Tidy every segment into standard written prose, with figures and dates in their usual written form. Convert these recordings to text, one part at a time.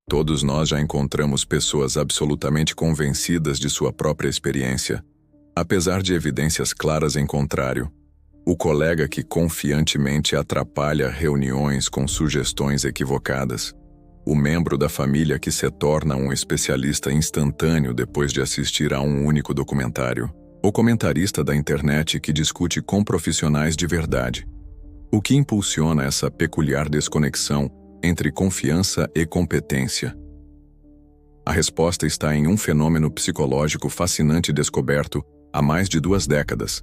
Todos nós já encontramos pessoas absolutamente convencidas de sua própria experiência, apesar de evidências claras em contrário. O colega que confiantemente atrapalha reuniões com sugestões equivocadas. O membro da família que se torna um especialista instantâneo depois de assistir a um único documentário. O comentarista da internet que discute com profissionais de verdade. O que impulsiona essa peculiar desconexão entre confiança e competência? A resposta está em um fenômeno psicológico fascinante descoberto há mais de 2 décadas.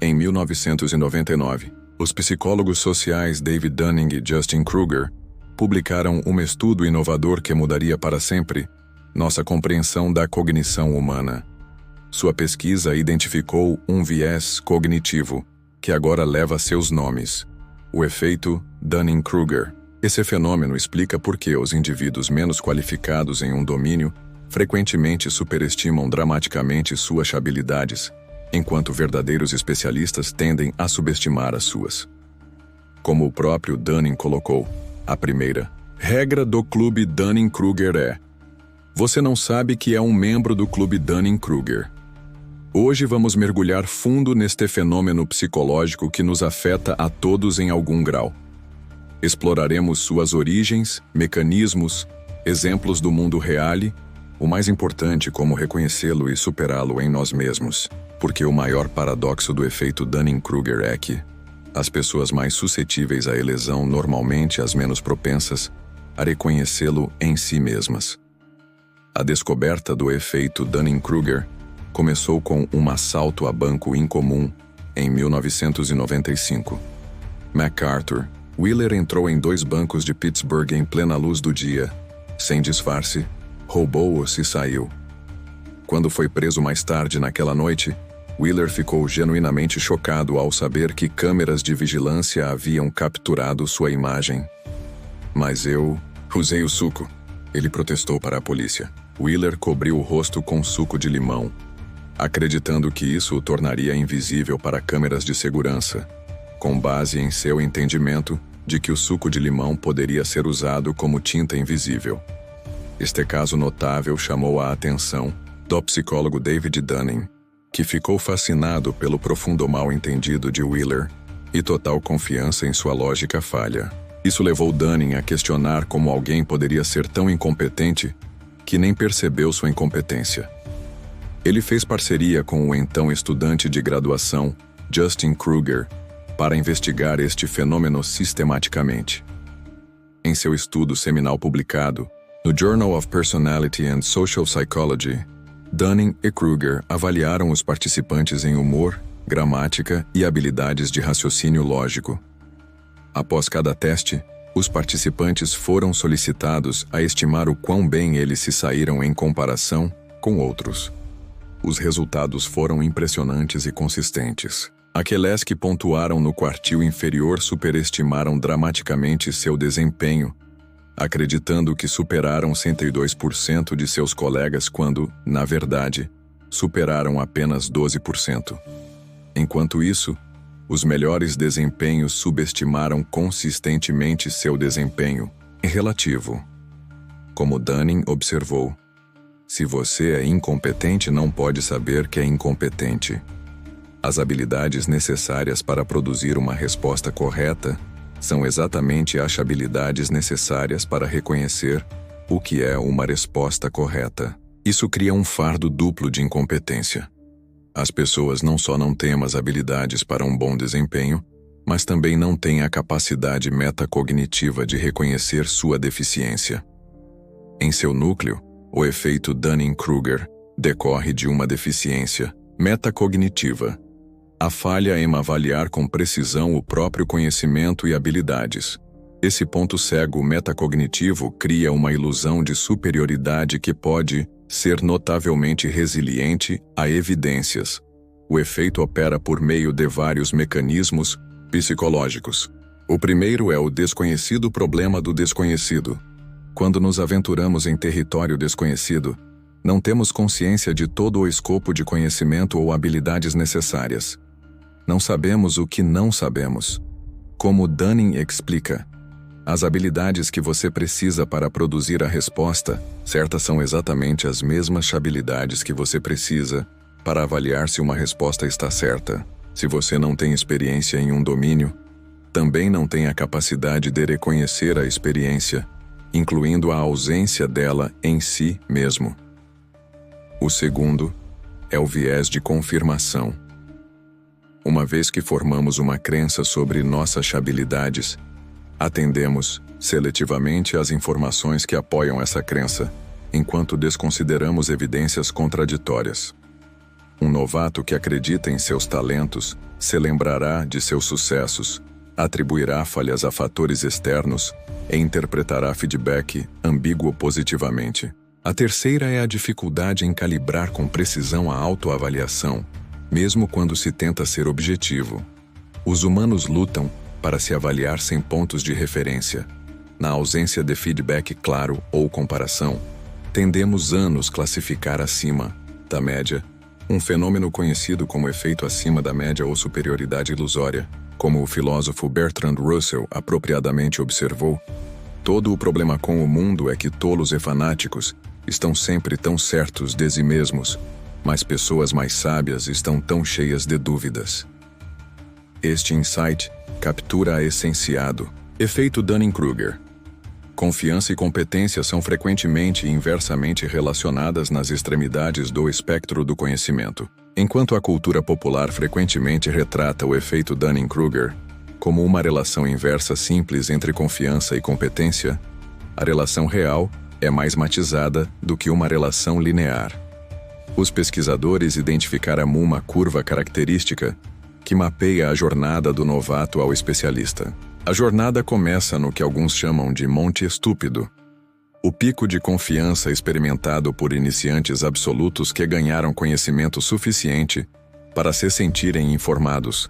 Em 1999, os psicólogos sociais David Dunning e Justin Kruger publicaram um estudo inovador que mudaria para sempre nossa compreensão da cognição humana. Sua pesquisa identificou um viés cognitivo, que agora leva seus nomes: o efeito Dunning-Kruger. Esse fenômeno explica por que os indivíduos menos qualificados em um domínio frequentemente superestimam dramaticamente suas habilidades, enquanto verdadeiros especialistas tendem a subestimar as suas. Como o próprio Dunning colocou, a primeira regra do clube Dunning-Kruger é: você não sabe que é um membro do clube Dunning-Kruger. Hoje vamos mergulhar fundo neste fenômeno psicológico que nos afeta a todos em algum grau. Exploraremos suas origens, mecanismos, exemplos do mundo real e, o mais importante, como reconhecê-lo e superá-lo em nós mesmos. Porque o maior paradoxo do efeito Dunning-Kruger é que as pessoas mais suscetíveis à lesão normalmente as menos propensas a reconhecê-lo em si mesmas. A descoberta do efeito Dunning-Kruger começou com um assalto a banco incomum em 1995. MacArthur Wheeler entrou em 2 bancos de Pittsburgh em plena luz do dia, sem disfarce, roubou-os e saiu. Quando foi preso mais tarde naquela noite, Wheeler ficou genuinamente chocado ao saber que câmeras de vigilância haviam capturado sua imagem. Mas eu usei o suco, ele protestou para a polícia. Wheeler cobriu o rosto com suco de limão, acreditando que isso o tornaria invisível para câmeras de segurança, com base em seu entendimento de que o suco de limão poderia ser usado como tinta invisível. Este caso notável chamou a atenção do psicólogo David Dunning, que ficou fascinado pelo profundo mal-entendido de Wheeler e total confiança em sua lógica falha. Isso levou Dunning a questionar como alguém poderia ser tão incompetente que nem percebeu sua incompetência. Ele fez parceria com o então estudante de graduação, Justin Kruger, para investigar este fenômeno sistematicamente. Em seu estudo seminal publicado no Journal of Personality and Social Psychology, Dunning e Kruger avaliaram os participantes em humor, gramática e habilidades de raciocínio lógico. Após cada teste, os participantes foram solicitados a estimar o quão bem eles se saíram em comparação com outros. Os resultados foram impressionantes e consistentes. Aqueles que pontuaram no quartil inferior superestimaram dramaticamente seu desempenho, acreditando que superaram 102% de seus colegas quando, na verdade, superaram apenas 12%. Enquanto isso, os melhores desempenhos subestimaram consistentemente seu desempenho relativo. Como Dunning observou, se você é incompetente, não pode saber que é incompetente. As habilidades necessárias para produzir uma resposta correta são exatamente as habilidades necessárias para reconhecer o que é uma resposta correta. Isso cria um fardo duplo de incompetência. As pessoas não só não têm as habilidades para um bom desempenho, mas também não têm a capacidade metacognitiva de reconhecer sua deficiência. Em seu núcleo, o efeito Dunning-Kruger decorre de uma deficiência metacognitiva. A falha em avaliar com precisão o próprio conhecimento e habilidades. Esse ponto cego metacognitivo cria uma ilusão de superioridade que pode ser notavelmente resiliente a evidências. O efeito opera por meio de vários mecanismos psicológicos. O primeiro é o desconhecido problema do desconhecido. Quando nos aventuramos em território desconhecido, não temos consciência de todo o escopo de conhecimento ou habilidades necessárias. Não sabemos o que não sabemos. Como Dunning explica, As habilidades que você precisa para produzir a resposta certa são exatamente as mesmas habilidades que você precisa para avaliar se uma resposta está certa. Se você não tem experiência em um domínio, também não tem a capacidade de reconhecer a experiência, incluindo a ausência dela em si mesmo. O segundo é o viés de confirmação. Uma vez que formamos uma crença sobre nossas habilidades, atendemos seletivamente às informações que apoiam essa crença, enquanto desconsideramos evidências contraditórias. Um novato que acredita em seus talentos se lembrará de seus sucessos, atribuirá falhas a fatores externos e interpretará feedback ambíguo positivamente. A terceira é a dificuldade em calibrar com precisão a autoavaliação, mesmo quando se tenta ser objetivo. Os humanos lutam para se avaliar sem pontos de referência. Na ausência de feedback claro ou comparação, tendemos a nos classificar acima da média, um fenômeno conhecido como efeito acima da média ou superioridade ilusória, como o filósofo Bertrand Russell apropriadamente observou. Todo o problema com o mundo é que tolos e fanáticos estão sempre tão certos de si mesmos, mas pessoas mais sábias estão tão cheias de dúvidas. Este insight captura a essenciado efeito Dunning-Kruger. Confiança e competência são frequentemente e inversamente relacionadas nas extremidades do espectro do conhecimento. Enquanto a cultura popular frequentemente retrata o efeito Dunning-Kruger como uma relação inversa simples entre confiança e competência, a relação real é mais matizada do que uma relação linear. Os pesquisadores identificaram uma curva característica que mapeia a jornada do novato ao especialista. A jornada começa no que alguns chamam de monte estúpido, o pico de confiança experimentado por iniciantes absolutos que ganharam conhecimento suficiente para se sentirem informados,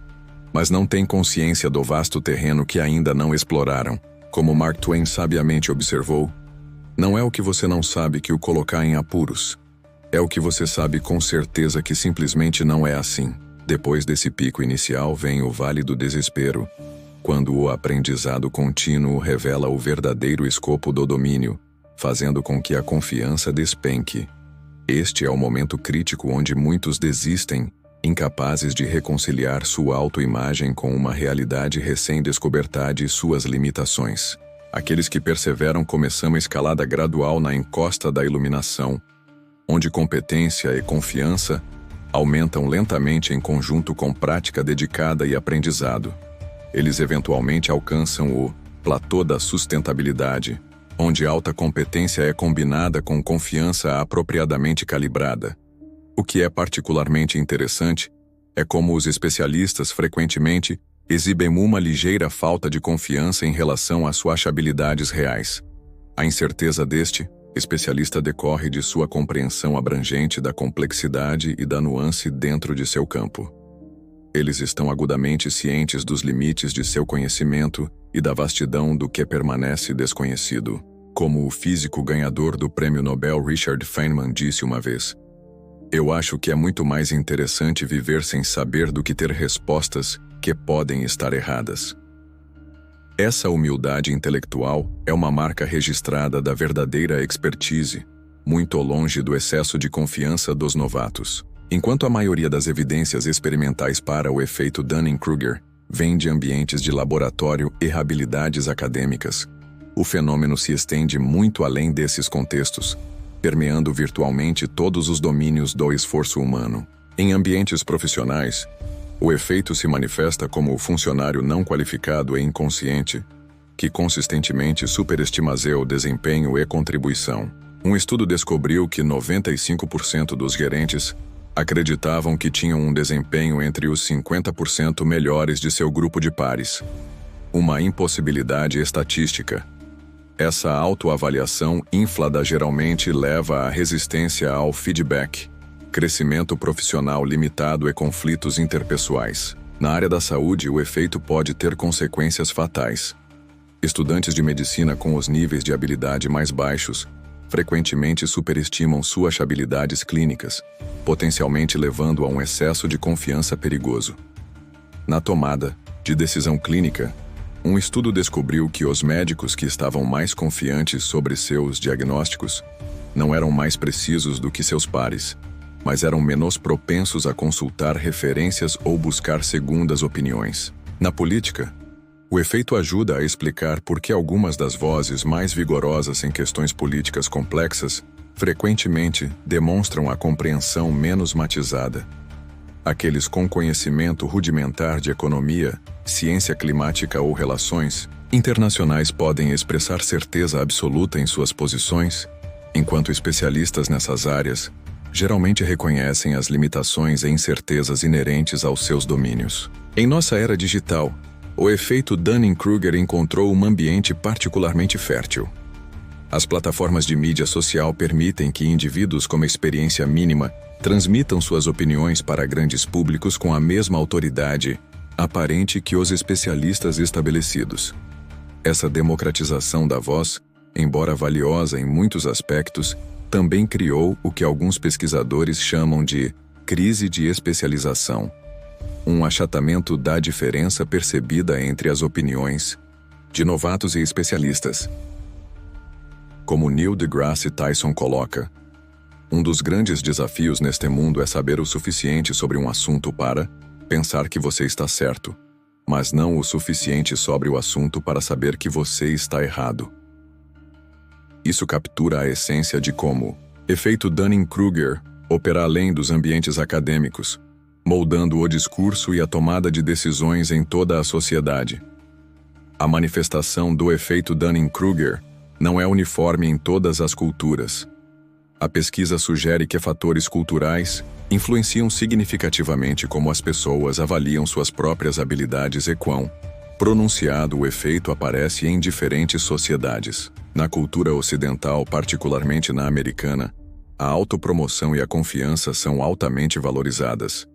mas não têm consciência do vasto terreno que ainda não exploraram. Como Mark Twain sabiamente observou, não é o que você não sabe que o coloca em apuros, é o que você sabe com certeza que simplesmente não é assim. Depois desse pico inicial vem o vale do desespero, quando o aprendizado contínuo revela o verdadeiro escopo do domínio, fazendo com que a confiança despenque. Este é o momento crítico onde muitos desistem, incapazes de reconciliar sua autoimagem com uma realidade recém-descoberta e suas limitações. Aqueles que perseveram começam a escalada gradual na encosta da iluminação, onde competência e confiança aumentam lentamente em conjunto com prática dedicada e aprendizado. Eles eventualmente alcançam o platô da sustentabilidade, onde alta competência é combinada com confiança apropriadamente calibrada. O que é particularmente interessante é como os especialistas frequentemente exibem uma ligeira falta de confiança em relação às suas habilidades reais. A incerteza deste especialista decorre de sua compreensão abrangente da complexidade e da nuance dentro de seu campo. Eles estão agudamente cientes dos limites de seu conhecimento e da vastidão do que permanece desconhecido. Como o físico ganhador do Prêmio Nobel Richard Feynman disse uma vez: "Eu acho que é muito mais interessante viver sem saber do que ter respostas que podem estar erradas." Essa humildade intelectual é uma marca registrada da verdadeira expertise, muito longe do excesso de confiança dos novatos. Enquanto a maioria das evidências experimentais para o efeito Dunning-Kruger vem de ambientes de laboratório e habilidades acadêmicas, o fenômeno se estende muito além desses contextos, permeando virtualmente todos os domínios do esforço humano. Em ambientes profissionais, o efeito se manifesta como o funcionário não qualificado e inconsciente, que consistentemente superestima seu desempenho e contribuição. Um estudo descobriu que 95% dos gerentes acreditavam que tinham um desempenho entre os 50% melhores de seu grupo de pares. Uma impossibilidade estatística. Essa autoavaliação inflada geralmente leva à resistência ao feedback, crescimento profissional limitado e conflitos interpessoais. Na área da saúde, o efeito pode ter consequências fatais. Estudantes de medicina com os níveis de habilidade mais baixos frequentemente superestimam suas habilidades clínicas, potencialmente levando a um excesso de confiança perigoso. Na tomada de decisão clínica, Um estudo descobriu que os médicos que estavam mais confiantes sobre seus diagnósticos não eram mais precisos do que seus pares, mas eram menos propensos a consultar referências ou buscar segundas opiniões. Na política, o efeito ajuda a explicar por que algumas das vozes mais vigorosas em questões políticas complexas frequentemente demonstram a compreensão menos matizada. Aqueles com conhecimento rudimentar de economia, ciência climática ou relações internacionais podem expressar certeza absoluta em suas posições, enquanto especialistas nessas áreas geralmente reconhecem as limitações e incertezas inerentes aos seus domínios. Em nossa era digital, o efeito Dunning-Kruger encontrou um ambiente particularmente fértil. As plataformas de mídia social permitem que indivíduos com experiência mínima transmitam suas opiniões para grandes públicos com a mesma autoridade aparente que os especialistas estabelecidos. Essa democratização da voz, embora valiosa em muitos aspectos, também criou o que alguns pesquisadores chamam de crise de especialização, um achatamento da diferença percebida entre as opiniões de novatos e especialistas. Como Neil deGrasse Tyson coloca, um dos grandes desafios neste mundo é saber o suficiente sobre um assunto para pensar que você está certo, mas não o suficiente sobre o assunto para saber que você está errado. Isso captura a essência de como efeito Dunning-Kruger opera além dos ambientes acadêmicos, moldando o discurso e a tomada de decisões em toda a sociedade. A manifestação do efeito Dunning-Kruger não é uniforme em todas as culturas. A pesquisa sugere que fatores culturais influenciam significativamente como as pessoas avaliam suas próprias habilidades e quão pronunciado o efeito aparece em diferentes sociedades. Na cultura ocidental, particularmente na americana, a autopromoção e a confiança são altamente valorizadas.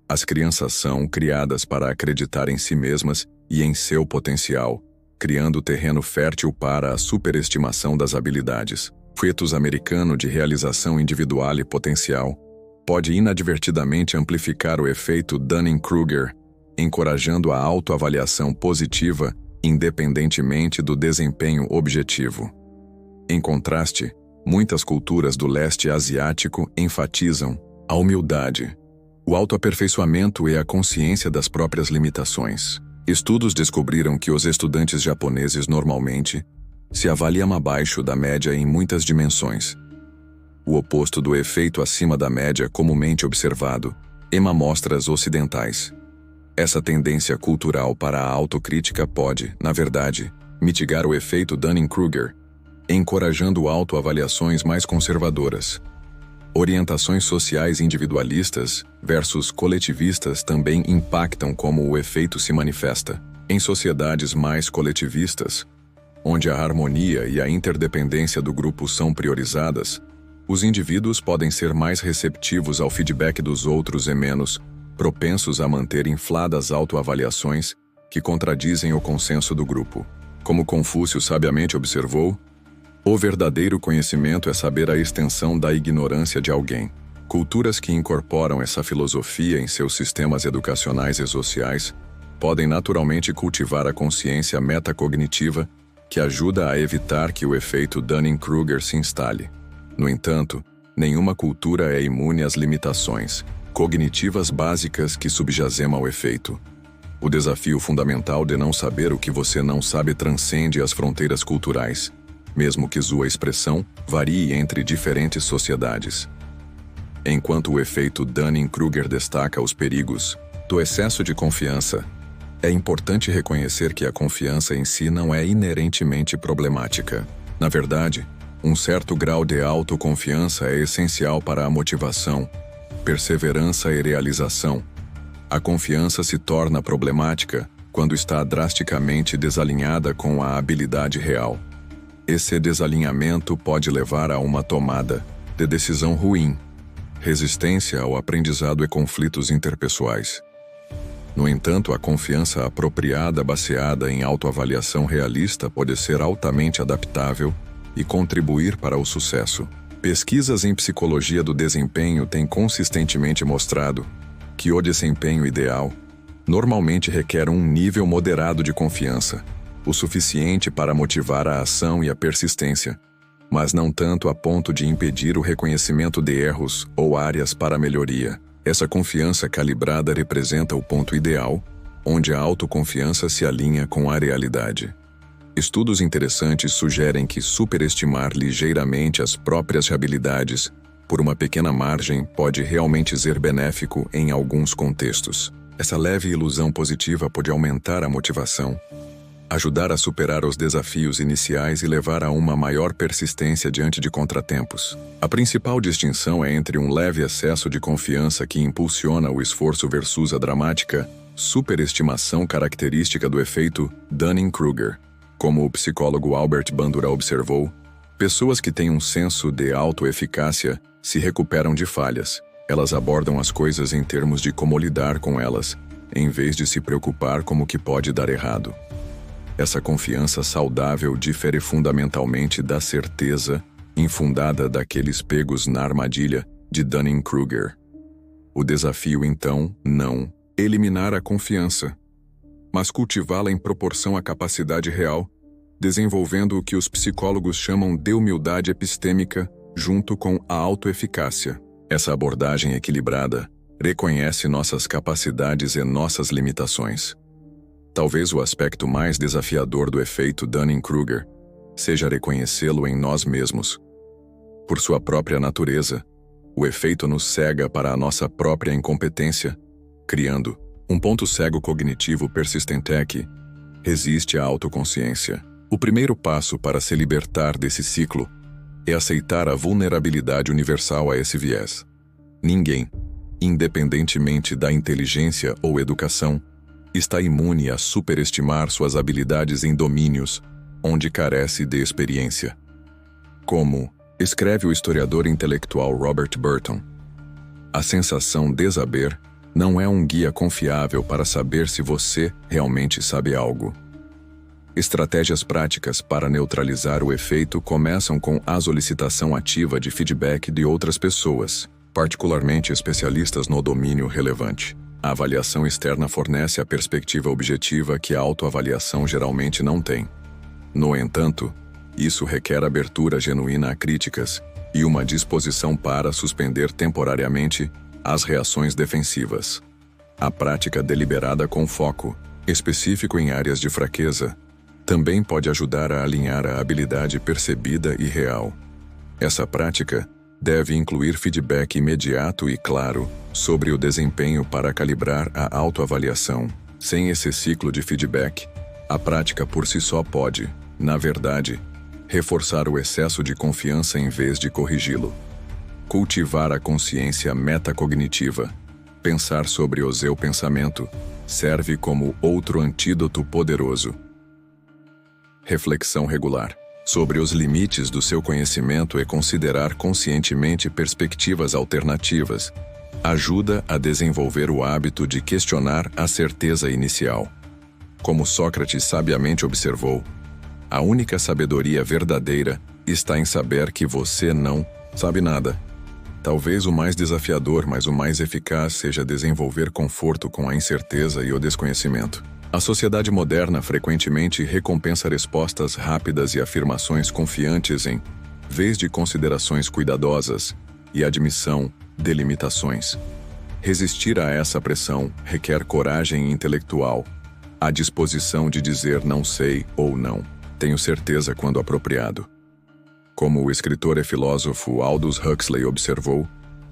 As crianças são criadas para acreditar em si mesmas e em seu potencial, criando terreno fértil para a superestimação das habilidades. O fetus americano de realização individual e potencial pode inadvertidamente amplificar o efeito Dunning-Kruger, encorajando a autoavaliação positiva independentemente do desempenho objetivo. Em contraste, muitas culturas do leste asiático enfatizam a humildade, o autoaperfeiçoamento e a consciência das próprias limitações. Estudos descobriram que os estudantes japoneses normalmente se avaliam abaixo da média em muitas dimensões. O oposto do efeito acima da média comumente observado em amostras ocidentais. Essa tendência cultural para a autocrítica pode, na verdade, mitigar o efeito Dunning-Kruger, encorajando autoavaliações mais conservadoras. Orientações sociais individualistas versus coletivistas também impactam como o efeito se manifesta. Em sociedades mais coletivistas, onde a harmonia e a interdependência do grupo são priorizadas, os indivíduos podem ser mais receptivos ao feedback dos outros e menos propensos a manter infladas autoavaliações que contradizem o consenso do grupo. Como Confúcio sabiamente observou, o verdadeiro conhecimento é saber a extensão da ignorância de alguém. Culturas que incorporam essa filosofia em seus sistemas educacionais e sociais podem naturalmente cultivar a consciência metacognitiva que ajuda a evitar que o efeito Dunning-Kruger se instale. No entanto, nenhuma cultura é imune às limitações cognitivas básicas que subjazem ao efeito. O desafio fundamental de não saber o que você não sabe transcende as fronteiras culturais, mesmo que sua expressão varie entre diferentes sociedades. Enquanto o efeito Dunning-Kruger destaca os perigos do excesso de confiança, é importante reconhecer que a confiança em si não é inerentemente problemática. Na verdade, um certo grau de autoconfiança é essencial para a motivação, perseverança e realização. A confiança se torna problemática quando está drasticamente desalinhada com a habilidade real. Esse desalinhamento pode levar a uma tomada de decisão ruim, resistência ao aprendizado e conflitos interpessoais. No entanto, a confiança apropriada baseada em autoavaliação realista pode ser altamente adaptável e contribuir para o sucesso. Pesquisas em psicologia do desempenho têm consistentemente mostrado que o desempenho ideal normalmente requer um nível moderado de confiança, o suficiente para motivar a ação e a persistência, mas não tanto a ponto de impedir o reconhecimento de erros ou áreas para melhoria. Essa confiança calibrada representa o ponto ideal, onde a autoconfiança se alinha com a realidade. Estudos interessantes sugerem que superestimar ligeiramente as próprias habilidades por uma pequena margem pode realmente ser benéfico em alguns contextos. Essa leve ilusão positiva pode aumentar a motivação, ajudar a superar os desafios iniciais e levar a uma maior persistência diante de contratempos. A principal distinção é entre um leve excesso de confiança que impulsiona o esforço versus a dramática superestimação característica do efeito Dunning-Kruger. Como o psicólogo Albert Bandura observou, pessoas que têm um senso de autoeficácia se recuperam de falhas. Elas abordam as coisas em termos de como lidar com elas, em vez de se preocupar com o que pode dar errado. Essa confiança saudável difere fundamentalmente da certeza infundada daqueles pegos na armadilha de Dunning-Kruger. O desafio, então, não eliminar a confiança, mas cultivá-la em proporção à capacidade real, desenvolvendo o que os psicólogos chamam de humildade epistêmica junto com a autoeficácia. Essa abordagem equilibrada reconhece nossas capacidades e nossas limitações. Talvez o aspecto mais desafiador do efeito Dunning-Kruger seja reconhecê-lo em nós mesmos. Por sua própria natureza, o efeito nos cega para a nossa própria incompetência, criando um ponto cego cognitivo persistente que resiste à autoconsciência. O primeiro passo para se libertar desse ciclo é aceitar a vulnerabilidade universal a esse viés. Ninguém, independentemente da inteligência ou educação, está imune a superestimar suas habilidades em domínios onde carece de experiência. Como escreve o historiador intelectual Robert Burton, a sensação de saber não é um guia confiável para saber se você realmente sabe algo. Estratégias práticas para neutralizar o efeito começam com a solicitação ativa de feedback de outras pessoas, particularmente especialistas no domínio relevante. A avaliação externa fornece a perspectiva objetiva que a autoavaliação geralmente não tem. No entanto, isso requer abertura genuína a críticas e uma disposição para suspender temporariamente as reações defensivas. A prática deliberada com foco específico em áreas de fraqueza também pode ajudar a alinhar a habilidade percebida e real. Essa prática deve incluir feedback imediato e claro sobre o desempenho para calibrar a autoavaliação. Sem esse ciclo de feedback, a prática por si só pode, na verdade, reforçar o excesso de confiança em vez de corrigi-lo. Cultivar a consciência metacognitiva, pensar sobre o seu pensamento, serve como outro antídoto poderoso. Reflexão regular sobre os limites do seu conhecimento e considerar conscientemente perspectivas alternativas ajuda a desenvolver o hábito de questionar a certeza inicial. Como Sócrates sabiamente observou, a única sabedoria verdadeira está em saber que você não sabe nada. Talvez o mais desafiador, mas o mais eficaz seja desenvolver conforto com a incerteza e o desconhecimento. A sociedade moderna frequentemente recompensa respostas rápidas e afirmações confiantes em vez de considerações cuidadosas e admissão de limitações. Resistir a essa pressão requer coragem intelectual, a disposição de dizer não sei ou não tenho certeza quando apropriado. Como o escritor e filósofo Aldous Huxley observou,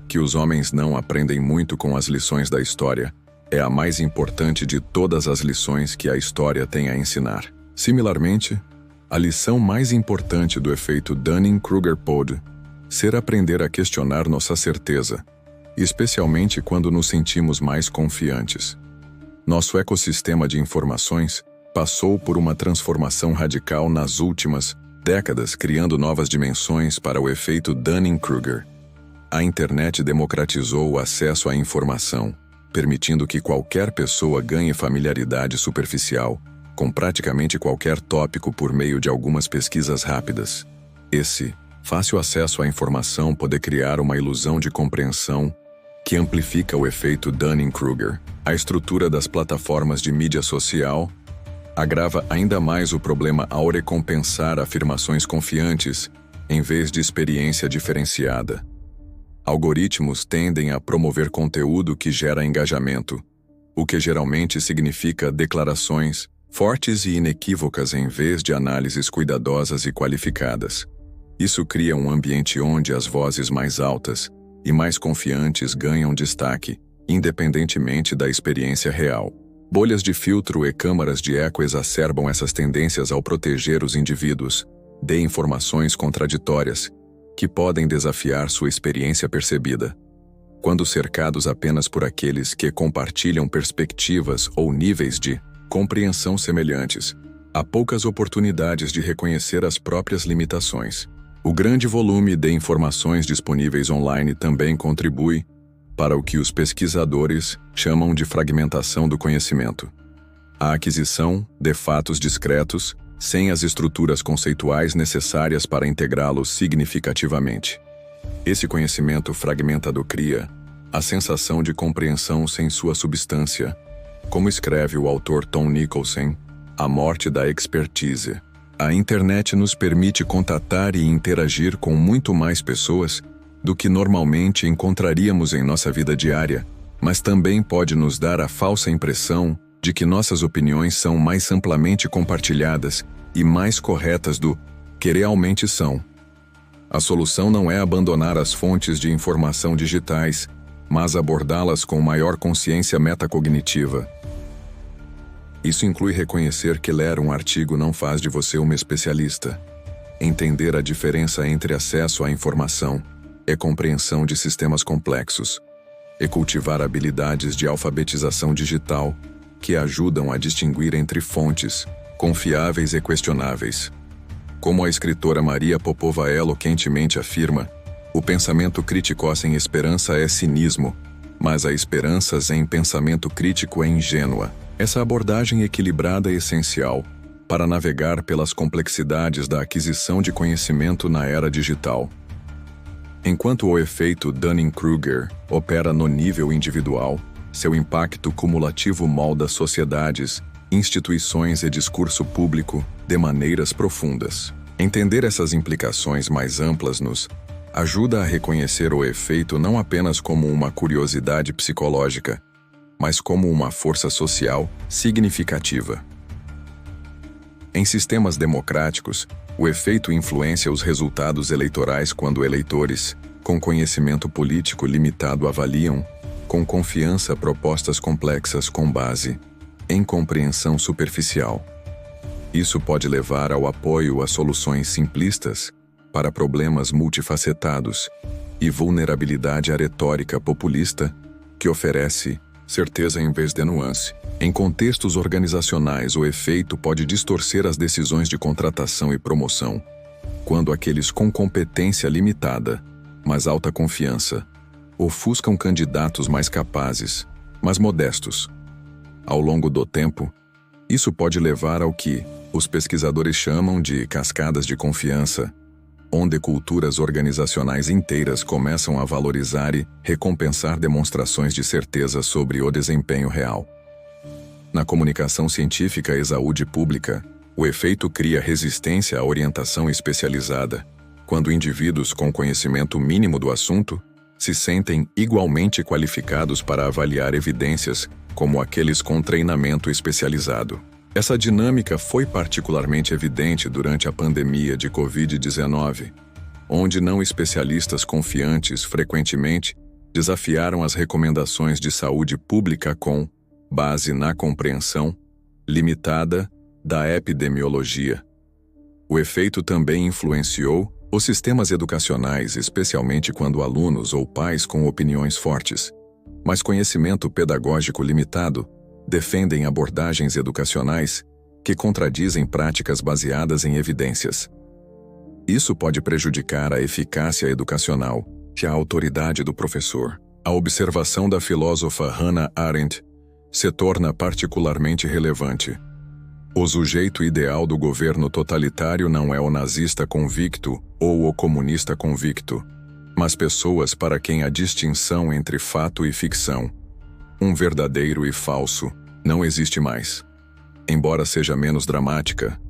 que os homens não aprendem muito com as lições da história, é a mais importante de todas as lições que a história tem a ensinar. Similarmente, a lição mais importante do efeito Dunning-Kruger pode ser aprender a questionar nossa certeza, especialmente quando nos sentimos mais confiantes. Nosso ecossistema de informações passou por uma transformação radical nas últimas décadas, criando novas dimensões para o efeito Dunning-Kruger. A internet democratizou o acesso à informação, permitindo que qualquer pessoa ganhe familiaridade superficial com praticamente qualquer tópico por meio de algumas pesquisas rápidas. Esse fácil acesso à informação pode criar uma ilusão de compreensão que amplifica o efeito Dunning-Kruger. A estrutura das plataformas de mídia social agrava ainda mais o problema ao recompensar afirmações confiantes, em vez de experiência diferenciada. Algoritmos tendem a promover conteúdo que gera engajamento, o que geralmente significa declarações fortes e inequívocas em vez de análises cuidadosas e qualificadas. Isso cria um ambiente onde as vozes mais altas e mais confiantes ganham destaque, independentemente da experiência real. Bolhas de filtro e câmaras de eco exacerbam essas tendências ao proteger os indivíduos de informações contraditórias, que podem desafiar sua experiência percebida. Quando cercados apenas por aqueles que compartilham perspectivas ou níveis de compreensão semelhantes, há poucas oportunidades de reconhecer as próprias limitações. O grande volume de informações disponíveis online também contribui para o que os pesquisadores chamam de fragmentação do conhecimento. A aquisição de fatos discretos, sem as estruturas conceituais necessárias para integrá-los significativamente. Esse conhecimento fragmentado cria a sensação de compreensão sem sua substância, como escreve o autor Tom Nicholson, A Morte da Expertise. A internet nos permite contatar e interagir com muito mais pessoas do que normalmente encontraríamos em nossa vida diária, mas também pode nos dar a falsa impressão de que nossas opiniões são mais amplamente compartilhadas e mais corretas do que realmente são. A solução não é abandonar as fontes de informação digitais, mas abordá-las com maior consciência metacognitiva. Isso inclui reconhecer que ler um artigo não faz de você uma especialista, entender a diferença entre acesso à informação e compreensão de sistemas complexos, e cultivar habilidades de alfabetização digital que ajudam a distinguir entre fontes confiáveis e questionáveis. Como a escritora Maria Popova eloquentemente afirma, o pensamento crítico sem esperança é cinismo, mas a esperança sem pensamento crítico é ingênua. Essa abordagem equilibrada é essencial para navegar pelas complexidades da aquisição de conhecimento na era digital. Enquanto o efeito Dunning-Kruger opera no nível individual, seu impacto cumulativo molda sociedades, instituições e discurso público de maneiras profundas. Entender essas implicações mais amplas nos ajuda a reconhecer o efeito não apenas como uma curiosidade psicológica, mas como uma força social significativa. Em sistemas democráticos, o efeito influencia os resultados eleitorais quando eleitores, com conhecimento político limitado, avaliam, com confiança, propostas complexas com base em compreensão superficial. Isso pode levar ao apoio a soluções simplistas para problemas multifacetados e vulnerabilidade à retórica populista que oferece certeza em vez de nuance. Em contextos organizacionais, o efeito pode distorcer as decisões de contratação e promoção, quando aqueles com competência limitada, mas alta confiança, ofuscam candidatos mais capazes, mas modestos. Ao longo do tempo, isso pode levar ao que os pesquisadores chamam de cascadas de confiança, onde culturas organizacionais inteiras começam a valorizar e recompensar demonstrações de certeza sobre o desempenho real. Na comunicação científica e saúde pública, o efeito cria resistência à orientação especializada, quando indivíduos com conhecimento mínimo do assunto se sentem igualmente qualificados para avaliar evidências como aqueles com treinamento especializado. Essa dinâmica foi particularmente evidente durante a pandemia de Covid-19, onde não especialistas confiantes frequentemente desafiaram as recomendações de saúde pública com base na compreensão limitada da epidemiologia. O efeito também influenciou os sistemas educacionais, especialmente quando alunos ou pais com opiniões fortes, mas conhecimento pedagógico limitado, defendem abordagens educacionais que contradizem práticas baseadas em evidências. Isso pode prejudicar a eficácia educacional e a autoridade do professor. A observação da filósofa Hannah Arendt se torna particularmente relevante. O sujeito ideal do governo totalitário não é o nazista convicto ou o comunista convicto, mas pessoas para quem a distinção entre fato e ficção, um verdadeiro e falso, não existe mais. Embora seja menos dramática,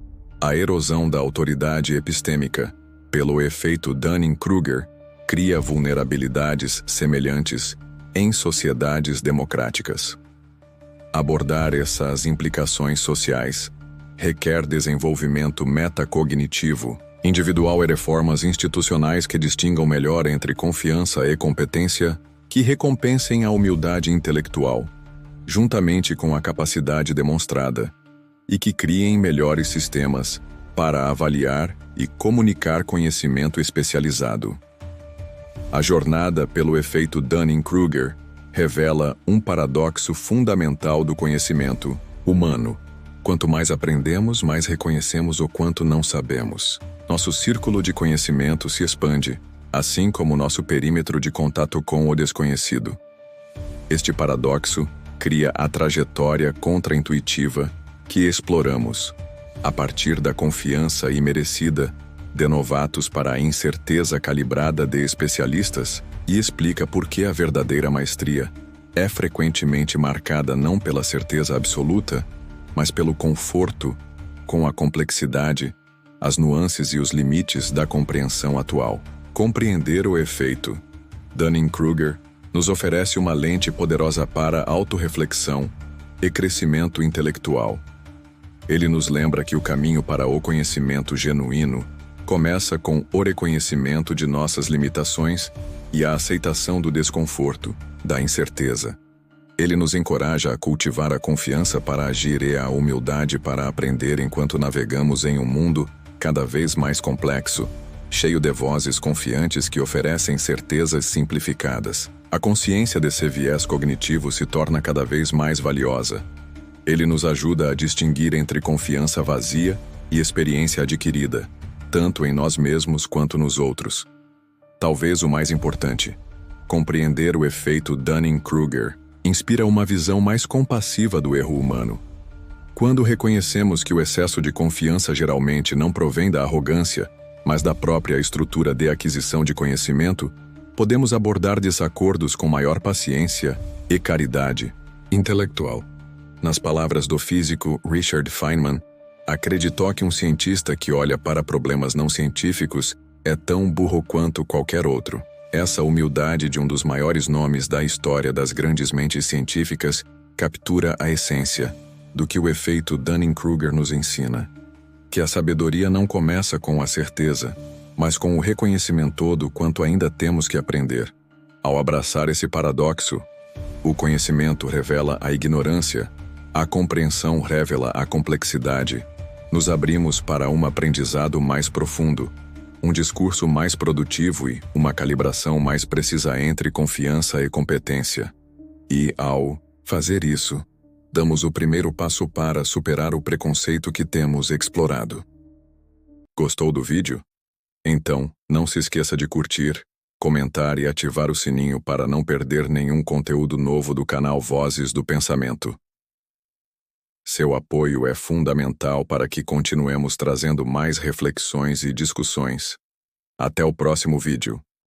a erosão da autoridade epistêmica, pelo efeito Dunning-Kruger, cria vulnerabilidades semelhantes em sociedades democráticas. Abordar essas implicações sociais requer desenvolvimento metacognitivo individual e reformas institucionais que distingam melhor entre confiança e competência, que recompensem a humildade intelectual, juntamente com a capacidade demonstrada, e que criem melhores sistemas para avaliar e comunicar conhecimento especializado. A jornada pelo efeito Dunning-Kruger revela um paradoxo fundamental do conhecimento humano. Quanto mais aprendemos, mais reconhecemos o quanto não sabemos. Nosso círculo de conhecimento se expande, assim como nosso perímetro de contato com o desconhecido. Este paradoxo cria a trajetória contra-intuitiva que exploramos, a partir da confiança imerecida de novatos para a incerteza calibrada de especialistas, e explica por que a verdadeira maestria é frequentemente marcada não pela certeza absoluta, mas pelo conforto com a complexidade, as nuances e os limites da compreensão atual. Compreender o efeito Dunning-Kruger nos oferece uma lente poderosa para autorreflexão e crescimento intelectual. Ele nos lembra que o caminho para o conhecimento genuíno começa com o reconhecimento de nossas limitações e a aceitação do desconforto, da incerteza. Ele nos encoraja a cultivar a confiança para agir e a humildade para aprender enquanto navegamos em um mundo cada vez mais complexo, cheio de vozes confiantes que oferecem certezas simplificadas. A consciência desse viés cognitivo se torna cada vez mais valiosa. Ele nos ajuda a distinguir entre confiança vazia e experiência adquirida, tanto em nós mesmos quanto nos outros. Talvez o mais importante, compreender o efeito Dunning-Kruger inspira uma visão mais compassiva do erro humano. Quando reconhecemos que o excesso de confiança geralmente não provém da arrogância, mas da própria estrutura de aquisição de conhecimento, podemos abordar desacordos com maior paciência e caridade intelectual. Nas palavras do físico Richard Feynman, acreditou que um cientista que olha para problemas não científicos é tão burro quanto qualquer outro. Essa humildade de um dos maiores nomes da história das grandes mentes científicas captura a essência do que o efeito Dunning-Kruger nos ensina. Que a sabedoria não começa com a certeza, mas com o reconhecimento do quanto ainda temos que aprender. Ao abraçar esse paradoxo, o conhecimento revela a ignorância, a compreensão revela a complexidade. Nos abrimos para um aprendizado mais profundo, um discurso mais produtivo e uma calibração mais precisa entre confiança e competência. E, ao fazer isso, damos o primeiro passo para superar o preconceito que temos explorado. Gostou do vídeo? Então, não se esqueça de curtir, comentar e ativar o sininho para não perder nenhum conteúdo novo do canal Vozes do Pensamento. Seu apoio é fundamental para que continuemos trazendo mais reflexões e discussões. Até o próximo vídeo.